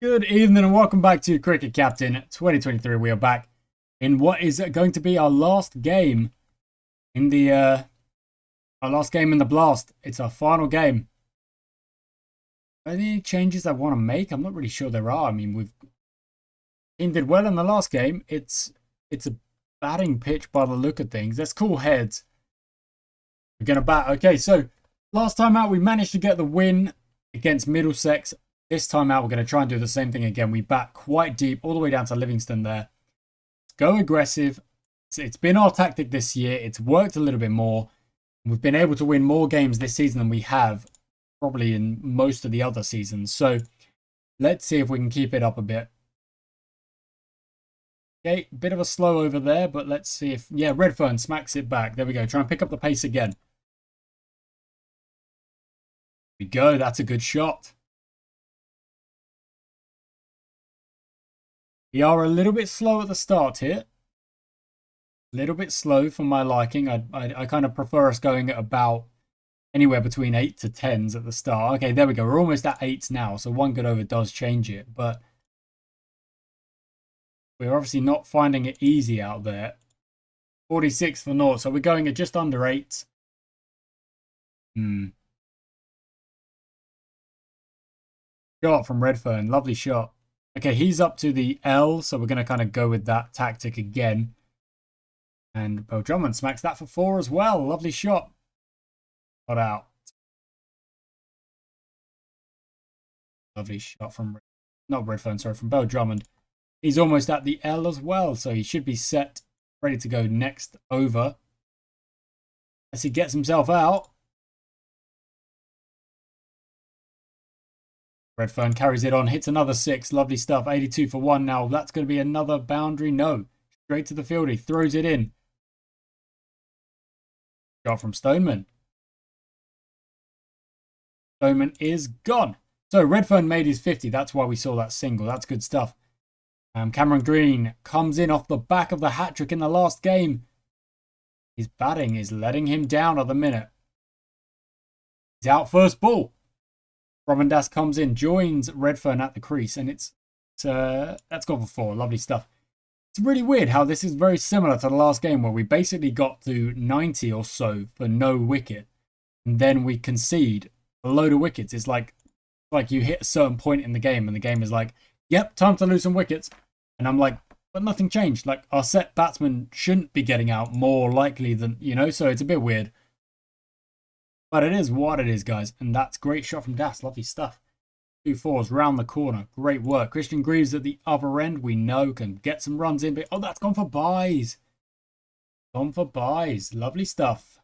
Good evening and welcome back to Cricket Captain 2023. We are back in what is going to be our last game in the blast. It's our final game. Are there any changes I want to make? I'm not really sure there are. I mean, team did well in the last game. It's a batting pitch by the look of things. Let's call heads. We're gonna bat. Okay, so last time out we managed to get the win against Middlesex. This time out, we're going to try and do the same thing again. We bat quite deep, all the way down to Livingston there. Go aggressive. It's been our tactic this year. It's worked a little bit more. We've been able to win more games this season than we have probably in most of the other seasons. So let's see if we can keep it up a bit. Okay, bit of a slow over there, but let's see if... Yeah, Redfern smacks it back. There we go. Try and pick up the pace again. There we go. That's a good shot. We are a little bit slow at the start here. A little bit slow for my liking. I kind of prefer us going at about anywhere between 8 to 10s at the start. Okay, there we go. We're almost at 8s now, so one good over does change it. But we're obviously not finding it easy out there. 46 for naught, so we're going at just under 8. Shot from Redfern. Lovely shot. Okay, he's up to the L, so we're going to kind of go with that tactic again. And Beau Drummond smacks that for 4 as well. Lovely shot. Got out. Lovely shot from, not Redfern, sorry, from Beau Drummond. He's almost at the L as well, so he should be set, ready to go next over. As he gets himself out. Redfern carries it on, hits another 6. Lovely stuff. 82 for 1 now. That's going to be another boundary. No. Straight to the field. He throws it in. Shot from Stoneman. Stoneman is gone. So Redfern made his 50. That's why we saw that single. That's good stuff. Cameron Green comes in off the back of the hat-trick in the last game. His batting is letting him down at the minute. He's out first ball. Romandas comes in, joins Redfern at the crease, and that's gone for 4. Lovely stuff. It's really weird how this is very similar to the last game where we basically got to 90 or so for no wicket, and then we concede a load of wickets. It's like you hit a certain point in the game, and the game is like, yep, time to lose some wickets. And I'm like, but nothing changed. Like, our set batsmen shouldn't be getting out more likely than, so it's a bit weird. But it is what it is, guys. And that's great shot from Das. Lovely stuff. 2 4s round the corner. Great work. Christian Greaves at the other end. We know can get some runs in. But oh, that's gone for buys. Gone for buys. Lovely stuff.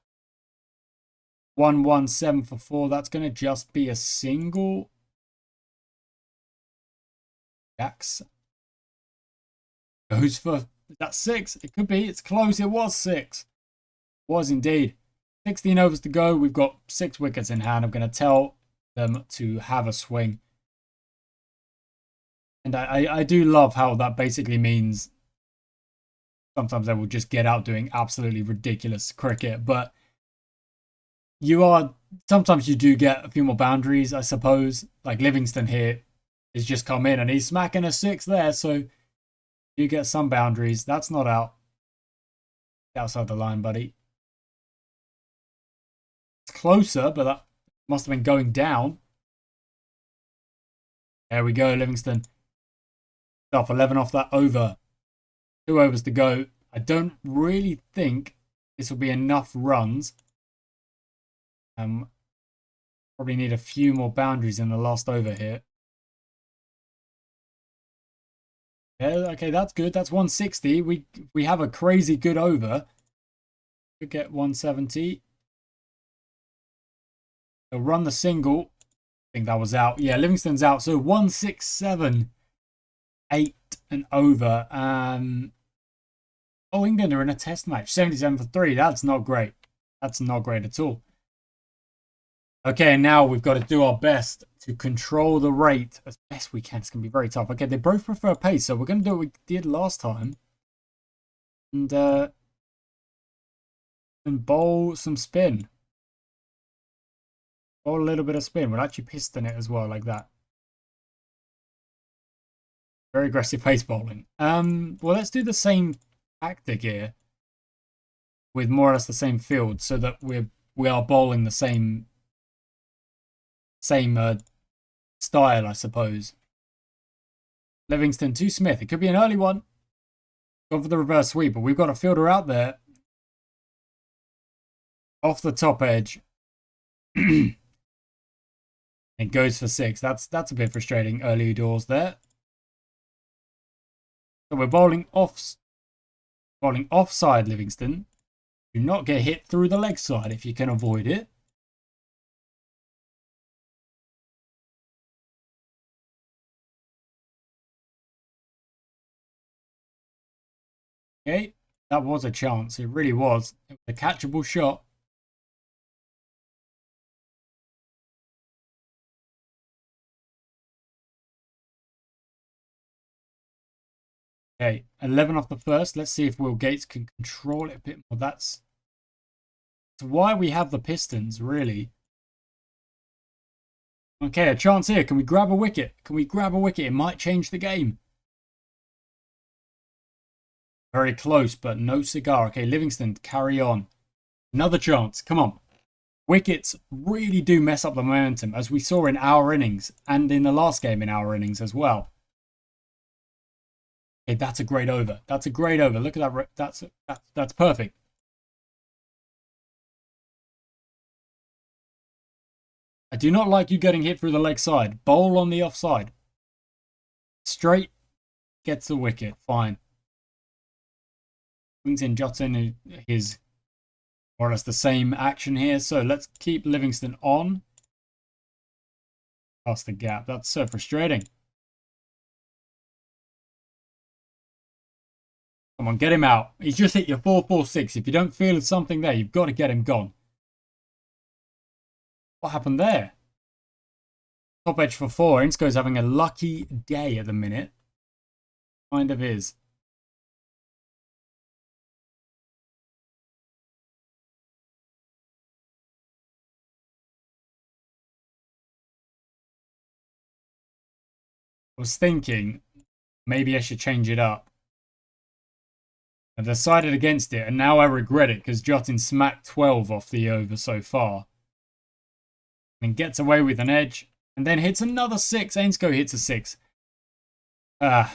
117 for 4. That's going to just be a single. Jax goes for... That's 6. It could be. It's close. It was 6. It was indeed. 16 overs to go. We've got 6 wickets in hand. I'm going to tell them to have a swing. And I do love how that basically means sometimes they will just get out doing absolutely ridiculous cricket. But sometimes you do get a few more boundaries, I suppose. Like Livingston here has just come in and he's smacking a 6 there. So you get some boundaries. That's not out. Outside the line, buddy. Closer, but that must have been going down. There we go, Livingston. Off 11 off that over. 2 overs to go. I don't really think this will be enough runs. Probably need a few more boundaries in the last over here. Yeah, okay, that's good. That's 160. We have a crazy good over. Could get 170. They'll run the single. I think that was out. Yeah, Livingston's out. So 167. 8 and over. Oh, England are in a test match. 77 for 3. That's not great. That's not great at all. Okay, now we've got to do our best to control the rate as best we can. It's going to be very tough. Okay, they both prefer pace, so we're going to do what we did last time. And bowl some spin. Bowl a little bit of spin. We'll actually piston it as well, like that. Very aggressive pace bowling. Well, let's do the same tactic here with more or less the same field, so that we are bowling the same style, I suppose. Livingston to Smith. It could be an early one. Go for the reverse sweep, but we've got a fielder out there off the top edge. It goes for 6. That's a bit frustrating early doors there. So we're bowling offside, Livingston. Do not get hit through the leg side if you can avoid it. Okay, that was a chance. It really was. It was a catchable shot. Okay, 11 off the first. Let's see if Will Gates can control it a bit more. That's why we have the Pistons, really. Okay, a chance here. Can we grab a wicket? Can we grab a wicket? It might change the game. Very close, but no cigar. Okay, Livingston, carry on. Another chance. Come on. Wickets really do mess up the momentum, as we saw in our innings and in the last game in our innings as well. Okay, that's a great over. That's a great over. Look at that. That's perfect. I do not like you getting hit through the leg side. Bowl on the offside. Straight gets the wicket. Fine. Brings in Jotun, his more or less the same action here. So let's keep Livingston on. Past the gap. That's so frustrating. Come on, get him out. He's just hit your 4-4-6. If you don't feel something there, you've got to get him gone. What happened there? Top edge for 4. Insco's having a lucky day at the minute. Kind of is. I was thinking maybe I should change it up. I decided against it, and now I regret it because Jotun smacked 12 off the over so far. And gets away with an edge, and then hits another 6. Ainscough hits a 6. Okay,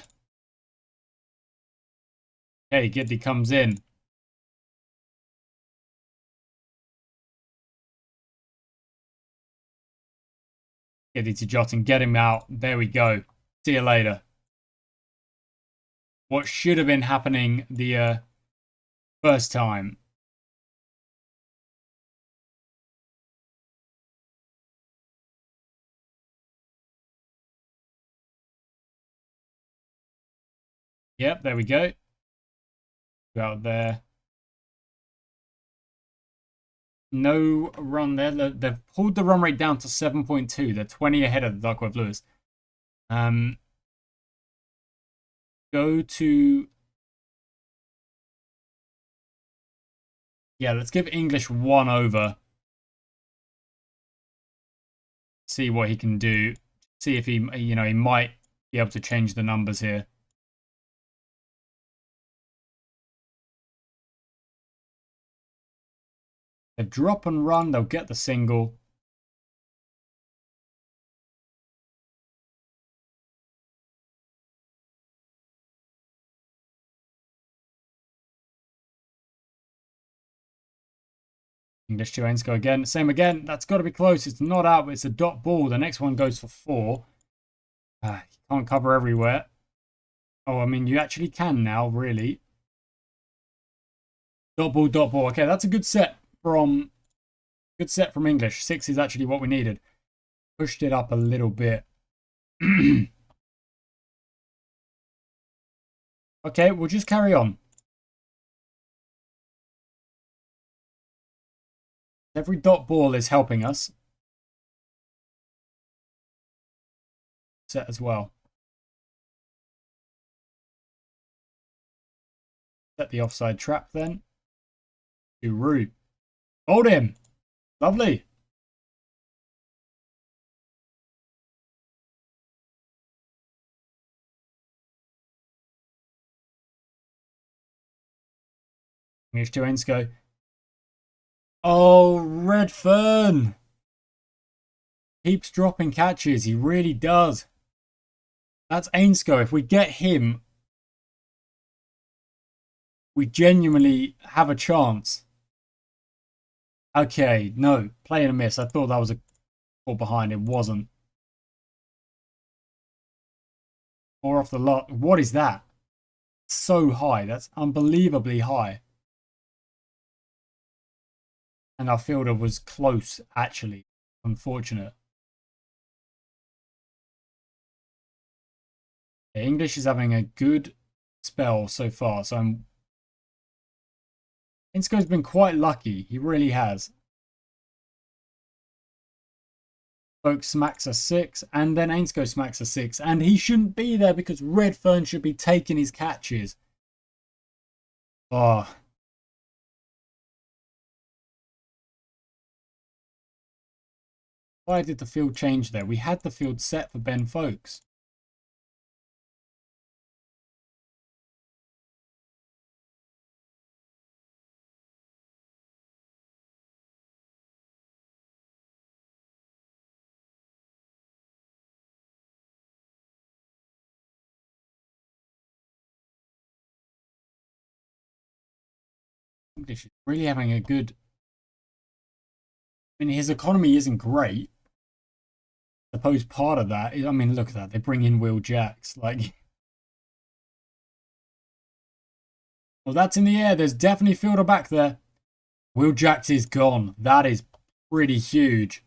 Giddy comes in. Giddy to Jotun, get him out. There we go. See you later. What should have been happening the first time. Yep, there we go. Go out there. No run there. They've pulled the run rate down to 7.2. They're 20 ahead of the Duckworth Lewis. Go to... Yeah, let's give English 1 over. See what he can do. See if he might be able to change the numbers here. They drop and run. They'll get the single. English to Ainscough again. Same again. That's got to be close. It's not out, but it's a dot ball. The next one goes for 4. You can't cover everywhere. Oh, I mean, you actually can now, really. Dot ball, dot ball. Okay, that's a good set from English. 6 is actually what we needed. Pushed it up a little bit. Okay, we'll just carry on. Every dot ball is helping us. Set as well. Set the offside trap then. Uru. Hold him. Lovely. Here's to Ensko. Oh, Redfern keeps dropping catches. He really does. That's Ainsko. If we get him, we genuinely have a chance. Okay, no. Play and a miss. I thought that was a ball behind. It wasn't. 4 off the lot. What is that? So high. That's unbelievably high. And our fielder was close, actually. Unfortunate. The English is having a good spell so far. So Insko's been quite lucky. He really has. Folk smacks a 6, and then Ainsko smacks a 6, and he shouldn't be there because Redfern should be taking his catches. Oh. Why did the field change there? We had the field set for Ben Folkes. English is really having a good... I mean, his economy isn't great. I suppose part of that is, I mean, look at that. They bring in Will Jacks. Like, well, that's in the air. There's definitely fielder back there. Will Jacks is gone. That is pretty huge.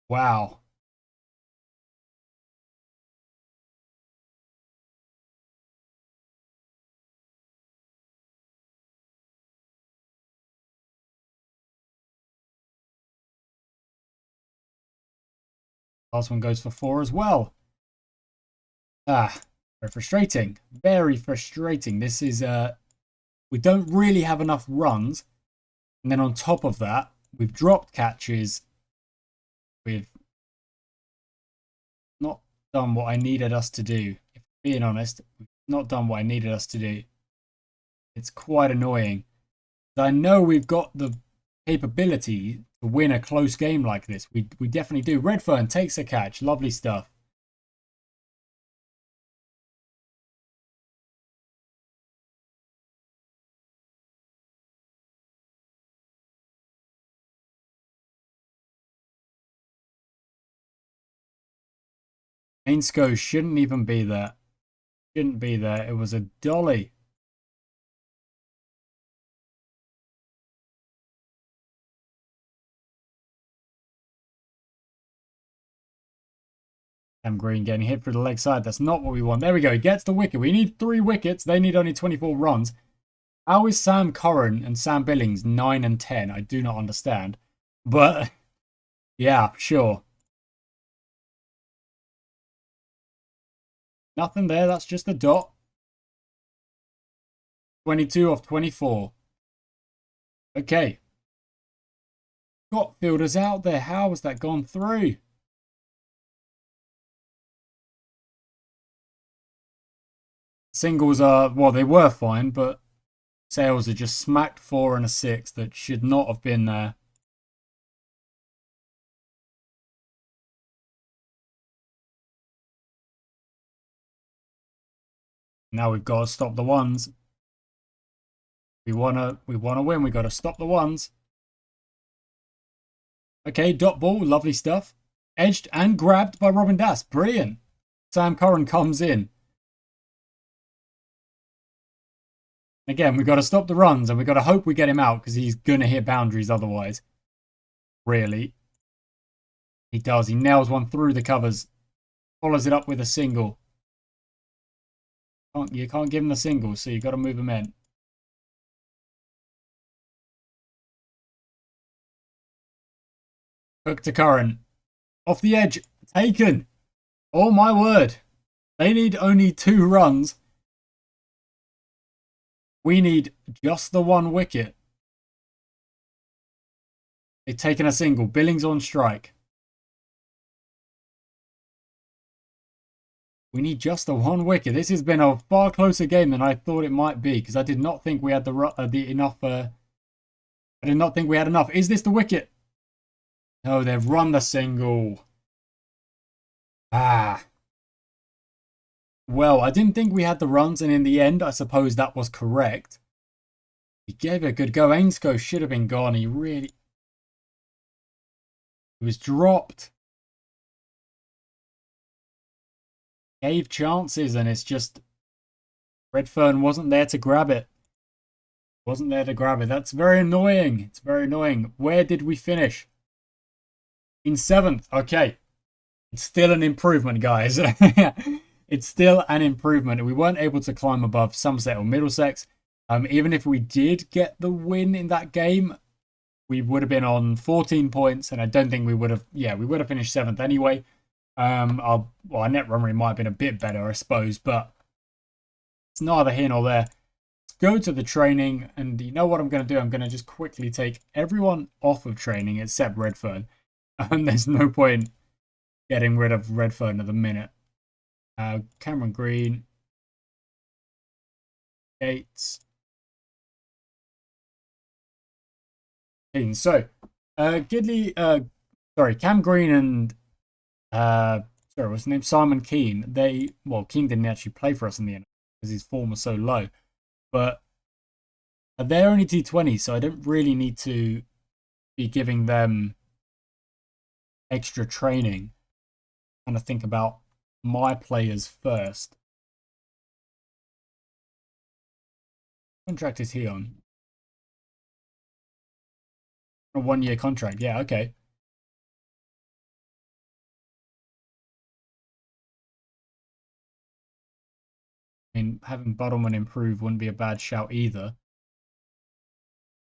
Wow. Last one goes for 4 as well. Ah, very frustrating. Very frustrating. This is, we don't really have enough runs. And then on top of that, we've dropped catches. We've not done what I needed us to do. If I'm being honest, we've not done what I needed us to do. It's quite annoying. I know we've got the capability to win a close game like this. We definitely do. Redfern takes a catch. Lovely stuff. Ainsko shouldn't even be there. Shouldn't be there. It was a dolly. Sam Green getting hit through the leg side. That's not what we want. There we go. He gets the wicket. We need 3 wickets. They need only 24 runs. How is Sam Curran and Sam Billings 9 and 10? I do not understand. But, yeah, sure. Nothing there. That's just a dot. 22 off 24. Okay. Got fielders out there. How has that gone through? Singles are, well, they were fine, but Sales are just smacked 4 and a 6 that should not have been there. Now we've got to stop the ones. We wanna win. We got to stop the ones. Okay, dot ball, lovely stuff. Edged and grabbed by Robin Das. Brilliant. Sam Curran comes in. Again, we've got to stop the runs and we've got to hope we get him out because he's going to hit boundaries otherwise. Really. He does. He nails one through the covers. Follows it up with a single. You can't give him the single, so you've got to move him in. Hook to Curran. Off the edge. Taken. Oh my word. They need only 2 runs. We need just the 1 wicket. They've taken a single. Billings on strike. We need just the one wicket. This has been a far closer game than I thought it might be because I did not think we had the enough. I did not think we had enough. Is this the wicket? No, they've run the single. Ah. Well, I didn't think we had the runs, and in the end, I suppose that was correct. He gave it a good go. Ainscough should have been gone. He was dropped. Gave chances, and it's just Redfern wasn't there to grab it. Wasn't there to grab it. That's very annoying. It's very annoying. Where did we finish? In 7th. Okay. It's still an improvement, guys. It's still an improvement. We weren't able to climb above Somerset or Middlesex. Even if we did get the win in that game, we would have been on 14 points, and I don't think we would have. Yeah, we would have finished 7th anyway. Our net run rate might have been a bit better, I suppose, but it's neither here nor there. Let's go to the training, and you know what I'm going to do? I'm going to just quickly take everyone off of training except Redfern. There's no point getting rid of Redfern at the minute. Cameron Green, Gates. So, Cam Green and what's his name? Simon Keane. Keane didn't actually play for us in the end because his form was so low. But they're only T20, so I don't really need to be giving them extra training. I'm trying to think about my players first. What contract is he on? A 1-year contract. Yeah, okay. I mean, having Buttleman improve wouldn't be a bad shout either,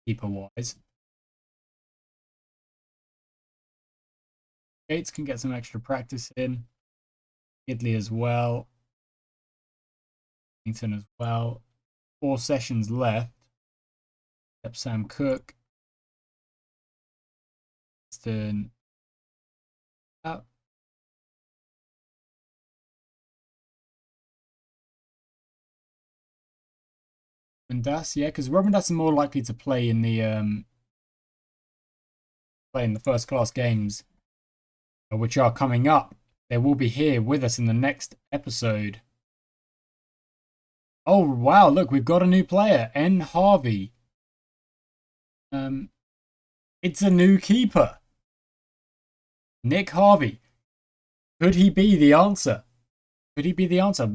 keeper-wise. Gates can get some extra practice in. Gidley as well. Eaton as well. 4 sessions left. Yep, Sam Cook. Aston. Out. Das, yeah, because Robin Das is more likely to play in the first class games, which are coming up. They will be here with us in the next episode. Oh wow! Look, we've got a new player, N. Harvey. It's a new keeper, Nick Harvey. Could he be the answer? Could he be the answer?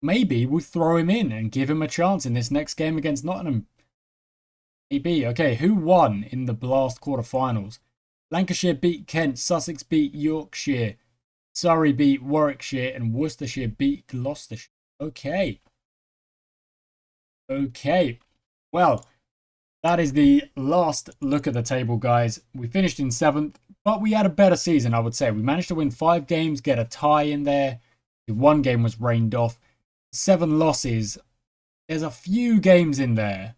Maybe we'll throw him in and give him a chance in this next game against Nottingham. Maybe. Okay, who won in the last quarterfinals? Lancashire beat Kent, Sussex beat Yorkshire, Surrey beat Warwickshire, and Worcestershire beat Gloucestershire. Okay. Okay. Well, that is the last look at the table, guys. We finished in 7th, but we had a better season, I would say. We managed to win 5 games, get a tie in there. The 1 game was rained off. 7 losses. There's a few games in there,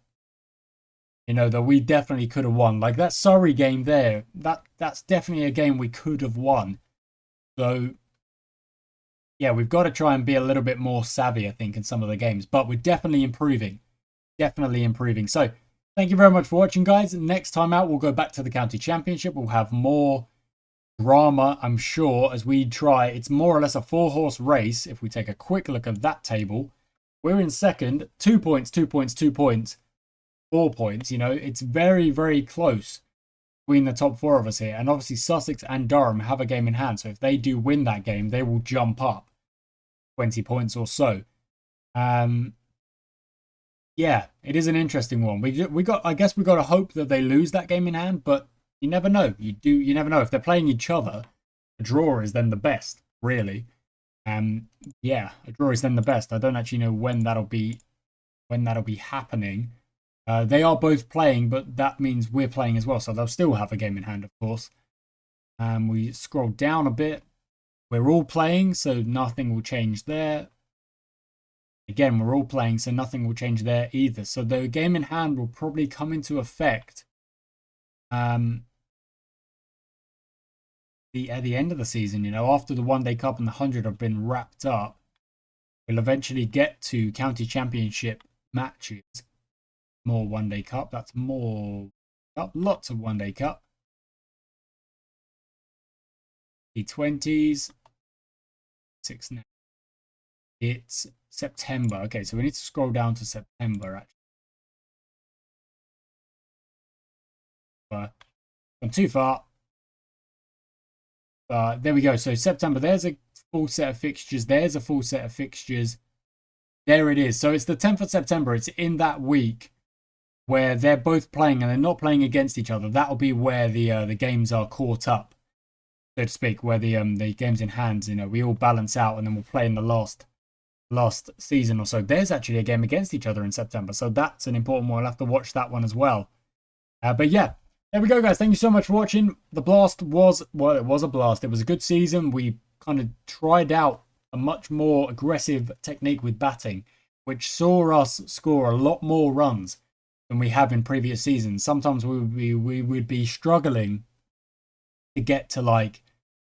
that we definitely could have won. Like that Surrey game there, that's definitely a game we could have won. So, yeah, we've got to try and be a little bit more savvy, I think, in some of the games. But we're definitely improving. Definitely improving. So, thank you very much for watching, guys. Next time out, we'll go back to the County Championship. We'll have more drama, I'm sure, as we try. It's more or less a 4-horse race. If we take a quick look at that table, we're in 2nd, 2 points, 2 points, 2 points, 4 points. It's very, very close between the top 4 of us here. And obviously Sussex and Durham have a game in hand. So if they do win that game, they will jump up 20 points or so. Yeah, it is an interesting one. I guess we got to hope that they lose that game in hand, but you never know. You never know. If they're playing each other, a draw is then the best, really. Yeah, a draw is then the best. I don't actually know when that'll be happening. They are both playing, but that means we're playing as well, so they'll still have a game in hand, of course. We scroll down a bit. We're all playing, so nothing will change there. Again, we're all playing, so nothing will change there either. So the game in hand will probably come into effect the at the end of the season, you know, after the One Day Cup and the 100 have been wrapped up, we'll eventually get to county championship matches. More One Day Cup. That's more Cup. Lots of One Day Cup. T20s. 6 now. It's September. Okay, so we need to scroll down to September actually. Gone too far. There we go. So September, there's a full set of fixtures. There's a full set of fixtures. There it is. So it's the 10th of September. It's in that week where they're both playing and they're not playing against each other. That'll be where the games are caught up, so to speak, where the games in hand, you know, we all balance out and then we'll play in the last season or so. There's actually a game against each other in September, so that's an important one. We'll have to watch that one as well. But yeah, there we go, guys. Thank you so much for watching. The Blast was, well, it was a blast. It was a good season. We kind of tried out a much more aggressive technique with batting, which saw us score a lot more runs than we have in previous seasons. Sometimes we would be struggling to get to like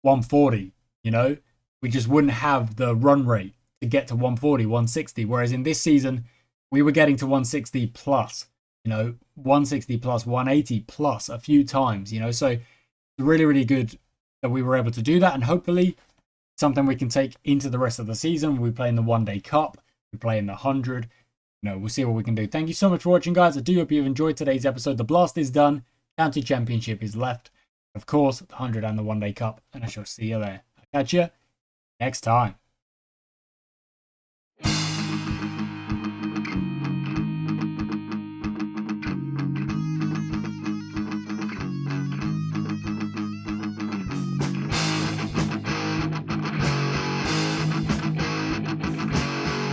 140, you know? We just wouldn't have the run rate to get to 140, 160. Whereas in this season, we were getting to 160 plus, you know, 160 plus, 180 plus a few times, you know? So really, really good that we were able to do that. And hopefully something we can take into the rest of the season. We play in the One Day Cup. We play in the 100. You know, we'll see what we can do. Thank you so much for watching, guys. I do hope you've enjoyed today's episode. The Blast is done. County Championship is left. Of course, the 100 and the One Day Cup. And I shall see you there. I'll catch you next time.